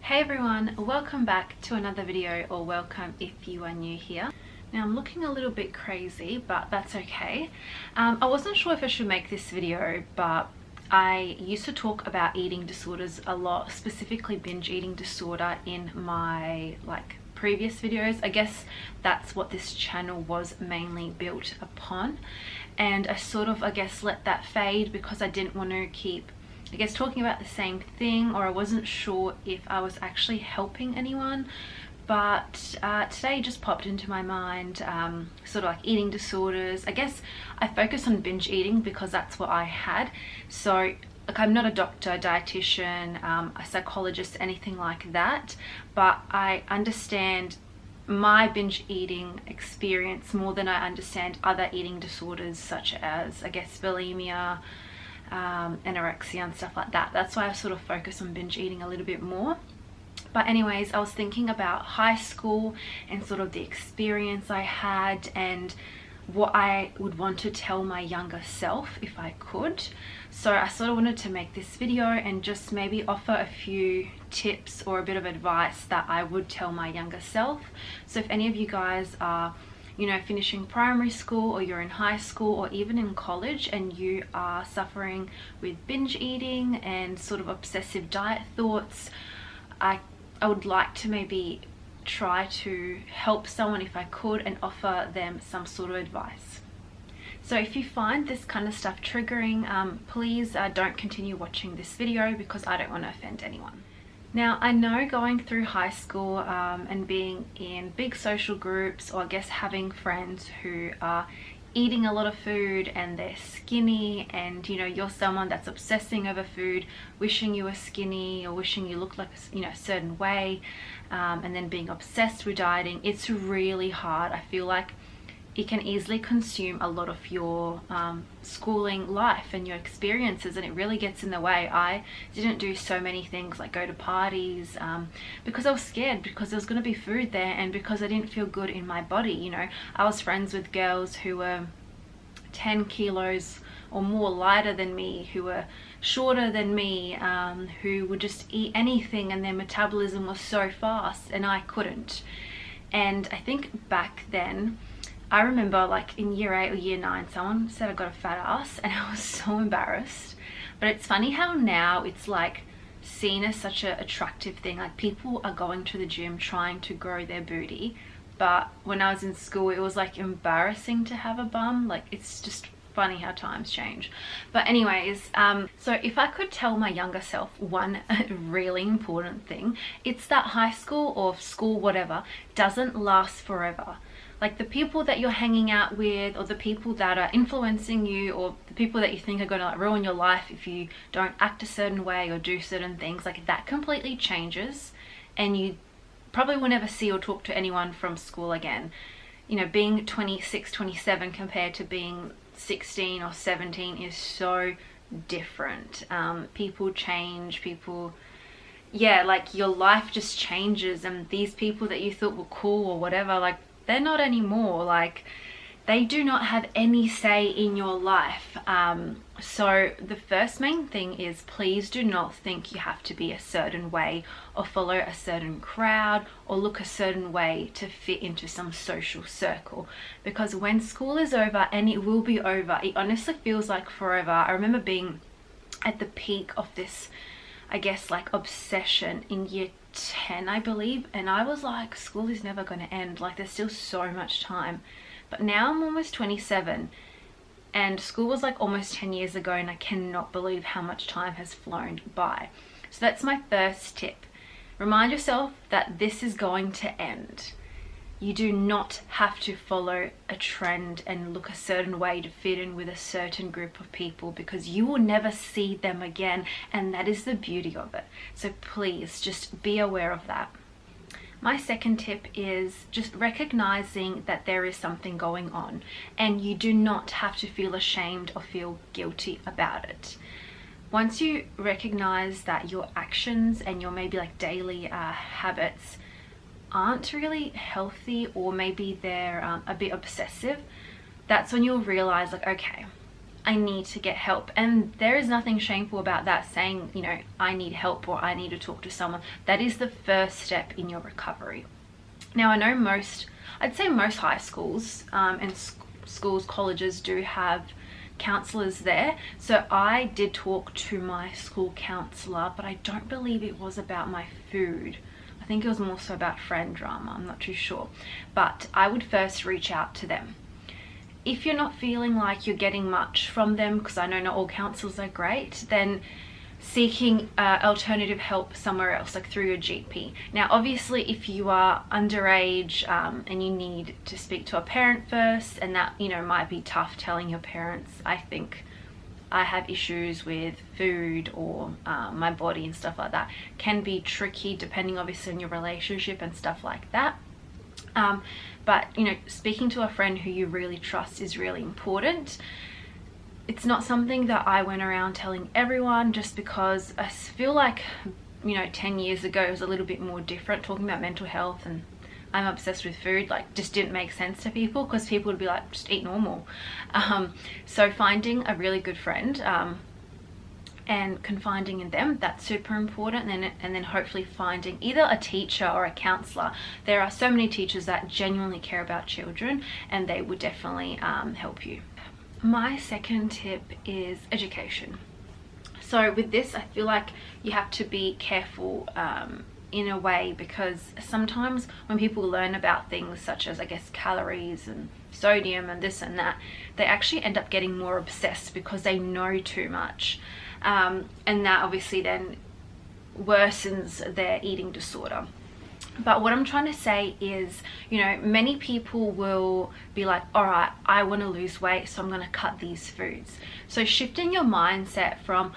Hey everyone, welcome back to another video, or welcome if you are new here. Now I'm looking a little bit crazy, but that's okay. I wasn't sure if I should make this video, but I used to talk about eating disorders a lot, specifically binge eating disorder in my previous videos. I guess that's what this channel was mainly built upon, and I sort of let that fade because I didn't want to keep talking about the same thing, or I wasn't sure if I was actually helping anyone. But today just popped into my mind, sort of like eating disorders. I guess I focus on binge eating because that's what I had. So I'm not a doctor, dietitian, a psychologist, anything like that, but I understand my binge eating experience more than I understand other eating disorders, such as bulimia, anorexia and stuff like that. That's why I sort of focus on binge eating a little bit more. But anyways, I was thinking about high school and sort of the experience I had and what I would want to tell my younger self if I could. So I sort of wanted to make this video and just maybe offer a few tips or a bit of advice that I would tell my younger self. So if any of you guys are finishing primary school, or you're in high school, or even in college, and you are suffering with binge eating and sort of obsessive diet thoughts, I would like to maybe try to help someone if I could and offer them some sort of advice. So if you find this kind of stuff triggering, please don't continue watching this video because I don't want to offend anyone. Now, I know going through high school and being in big social groups, or having friends who are eating a lot of food and they're skinny, and you're someone that's obsessing over food, wishing you were skinny or wishing you looked like a certain way, and then being obsessed with dieting, it's really hard. I feel like it can easily consume a lot of your schooling life and your experiences, and it really gets in the way. I didn't do so many things like go to parties because I was scared, because there was going to be food there, and because I didn't feel good in my body. I was friends with girls who were 10 kilos or more lighter than me, who were shorter than me, who would just eat anything, and their metabolism was so fast and I couldn't. And I think back then, I remember in year 8 or year 9, someone said I got a fat ass, and I was so embarrassed. But it's funny how now it's seen as such an attractive thing. People are going to the gym trying to grow their booty, but when I was in school it was embarrassing to have a bum. It's just funny how times change. But anyways, so if I could tell my younger self one really important thing, it's that high school or school, whatever, doesn't last forever. The people that you're hanging out with, or the people that are influencing you, or the people that you think are going to ruin your life if you don't act a certain way or do certain things, that completely changes, and you probably will never see or talk to anyone from school again. Being 26, 27 compared to being 16 or 17 is so different. People change, your life just changes, and these people that you thought were cool or whatever, they're not anymore. They do not have any say in your life. So the first main thing is, please do not think you have to be a certain way, or follow a certain crowd, or look a certain way to fit into some social circle. Because when school is over, and it will be over, it honestly feels like forever. I remember being at the peak of this, obsession in year 10, I believe, and I was like, school is never going to end. There's still so much time. But now I'm almost 27, and school was almost 10 years ago, and I cannot believe how much time has flown by. So that's my first tip. Remind yourself that this is going to end. You do not have to follow a trend and look a certain way to fit in with a certain group of people, because you will never see them again, and that is the beauty of it. So please just be aware of that. My second tip is just recognizing that there is something going on, and you do not have to feel ashamed or feel guilty about it. Once you recognize that your actions and your maybe daily habits aren't really healthy, or maybe they're a bit obsessive, that's when you'll realize okay, I need to get help. And there is nothing shameful about that, saying, you know, I need help or I need to talk to someone. That is the first step in your recovery. Now, I know I'd say most high schools and schools, colleges do have counselors there. So I did talk to my school counselor, but I don't believe it was about my food. I think it was more so about friend drama. I'm not too sure. But I would first reach out to them. If you're not feeling like you're getting much from them, because I know not all counsellors are great, then seeking alternative help somewhere else, like through your GP. Now, obviously, if you are underage and you need to speak to a parent first, and that, you know, might be tough telling your parents, I think I have issues with food or my body and stuff like that, can be tricky depending obviously on your relationship and stuff like that. But, you know, speaking to a friend who you really trust is really important. It's not something that I went around telling everyone, just because I feel like, you know, 10 years ago it was a little bit more different. Talking about mental health and I'm obsessed with food, like, just didn't make sense to people, because people would be like, just eat normal. So finding a really good friend and confiding in them, that's super important. And then hopefully finding either a teacher or a counselor. There are so many teachers that genuinely care about children, and they would definitely help you. My second tip is education. So with this, I feel like you have to be careful in a way, because sometimes when people learn about things such as, I guess, calories and sodium and this and that, they actually end up getting more obsessed because they know too much. And that obviously then worsens their eating disorder. But what I'm trying to say is, you know, many people will be like, all right, I want to lose weight, so I'm going to cut these foods. So shifting your mindset from,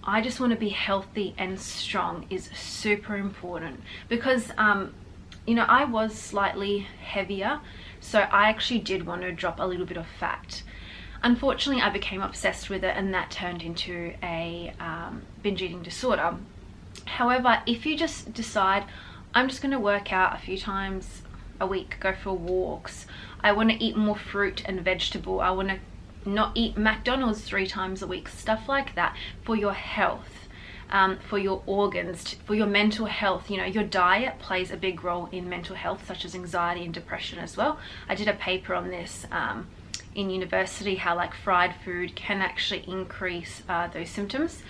I just want to be healthy and strong, is super important. Because, you know, I was slightly heavier, so I actually did want to drop a little bit of fat. Unfortunately, I became obsessed with it, and that turned into a binge eating disorder. However, if you just decide, I'm just going to work out a few times a week, go for walks, I want to eat more fruit and vegetable, I want to not eat McDonald's 3 times a week, stuff like that, for your health, for your organs, for your mental health. You know, your diet plays a big role in mental health, such as anxiety and depression as well. I did a paper on this in university, how like fried food can actually increase those symptoms.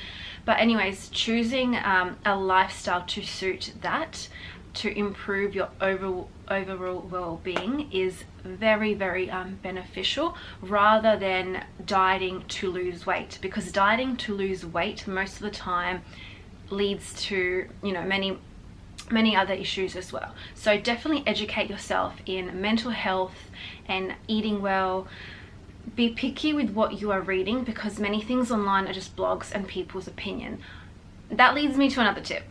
But anyways, choosing a lifestyle to suit that, to improve your overall well-being, is very, very beneficial, rather than dieting to lose weight. Because dieting to lose weight most of the time leads to, you know, many other issues as well. So definitely educate yourself in mental health and eating well. Be picky with what you are reading, because many things online are just blogs and people's opinion. That leads me to another tip.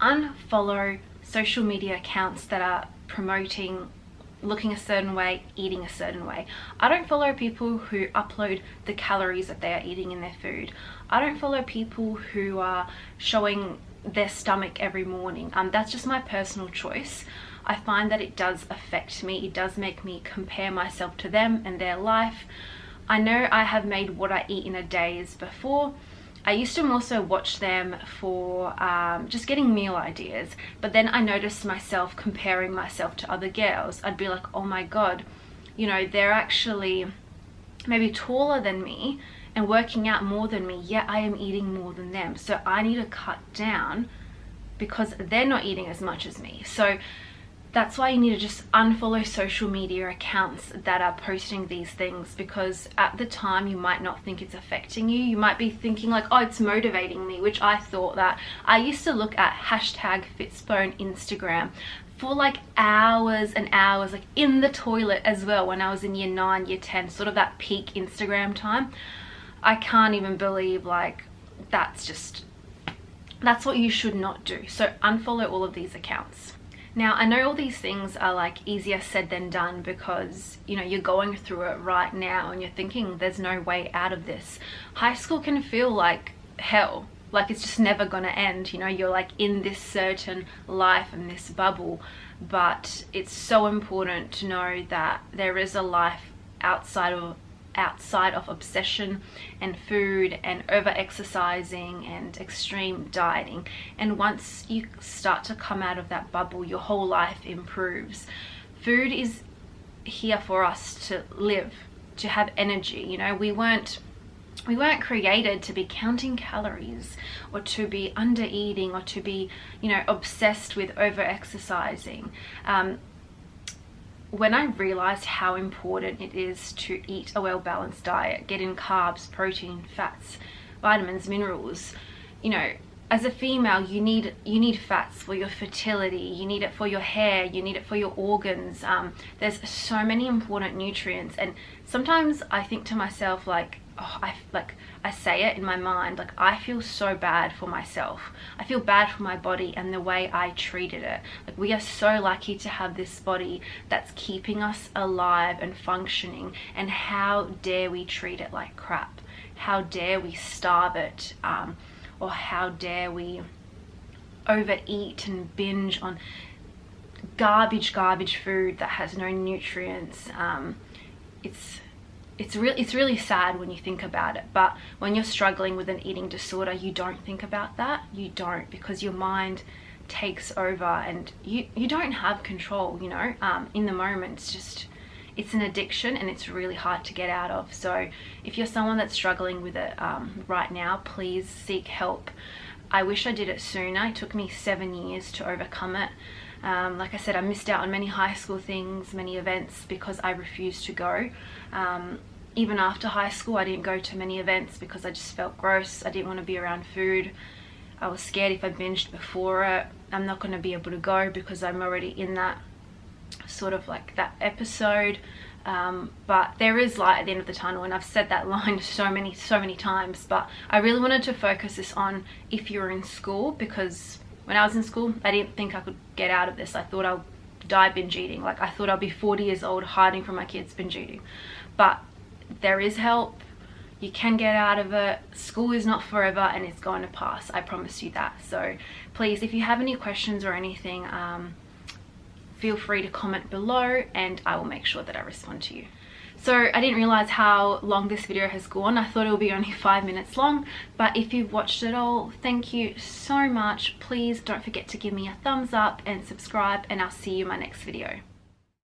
Unfollow social media accounts that are promoting looking a certain way, eating a certain way. I don't follow people who upload the calories that they are eating in their food. I don't follow people who are showing their stomach every morning. That's just my personal choice. I find that it does affect me. It does make me compare myself to them and their life. I know I have made what I eat in a days before. I used to also watch them for just getting meal ideas, but then I noticed myself comparing myself to other girls. I'd be like, oh my god, you know, they're actually maybe taller than me and working out more than me, yet I am eating more than them. So I need to cut down because they're not eating as much as me. So that's why you need to just unfollow social media accounts that are posting these things, because at the time you might not think it's affecting you. You might be thinking like, oh, it's motivating me, which I thought that. I used to look at #Fitspo on Instagram for like hours and hours, like in the toilet as well, when I was in year 9, year 10, sort of that peak Instagram time. I can't even believe, like, that's what you should not do. So unfollow all of these accounts. Now, I know all these things are like easier said than done, because, you know, you're going through it right now and you're thinking there's no way out of this. High school can feel like hell, like it's just never gonna end. You know, you're like in this certain life and this bubble, but it's so important to know that there is a life outside outside of obsession and food and over exercising and extreme dieting. And once you start to come out of that bubble, your whole life improves. Food is here for us to live, to have energy. You know, we weren't created to be counting calories or to be under eating or to be, you know, obsessed with over exercising. When I realized how important it is to eat a well-balanced diet, get in carbs, protein, fats, vitamins, minerals, you know, as a female, you need fats for your fertility, you need it for your hair, you need it for your organs. There's so many important nutrients, and sometimes I think to myself, like, oh, I say it in my mind, like, I feel so bad for myself. I feel bad for my body and the way I treated it. Like, we are so lucky to have this body that's keeping us alive and functioning, and how dare we treat it like crap? How dare we starve it? Or how dare we overeat and binge on garbage food that has no nutrients? It's really sad when you think about it. But when you're struggling with an eating disorder, you don't think about that. You don't, because your mind takes over and you don't have control, you know. In the moment, it's an addiction and it's really hard to get out of. So if you're someone that's struggling with it right now, please seek help. I wish I did it sooner. It took me 7 years to overcome it. Like I said, I missed out on many high school things, many events, because I refused to go. Even after high school, I didn't go to many events because I just felt gross. I didn't want to be around food. I was scared if I binged before it, I'm not going to be able to go because I'm already in that sort of like that episode. But there is light at the end of the tunnel, and I've said that line so many times. But I really wanted to focus this on if you're in school, because when I was in school, I didn't think I could get out of this. I thought I'll die binge eating. Like, I thought I'll be 40 years old hiding from my kids binge eating. But there is help. You can get out of it. School is not forever and it's going to pass. I promise you that. So please, if you have any questions or anything, feel free to comment below and I will make sure that I respond to you. So I didn't realize how long this video has gone. I thought it would be only 5 minutes long, but if you've watched it all, thank you so much. Please don't forget to give me a thumbs up and subscribe, and I'll see you in my next video.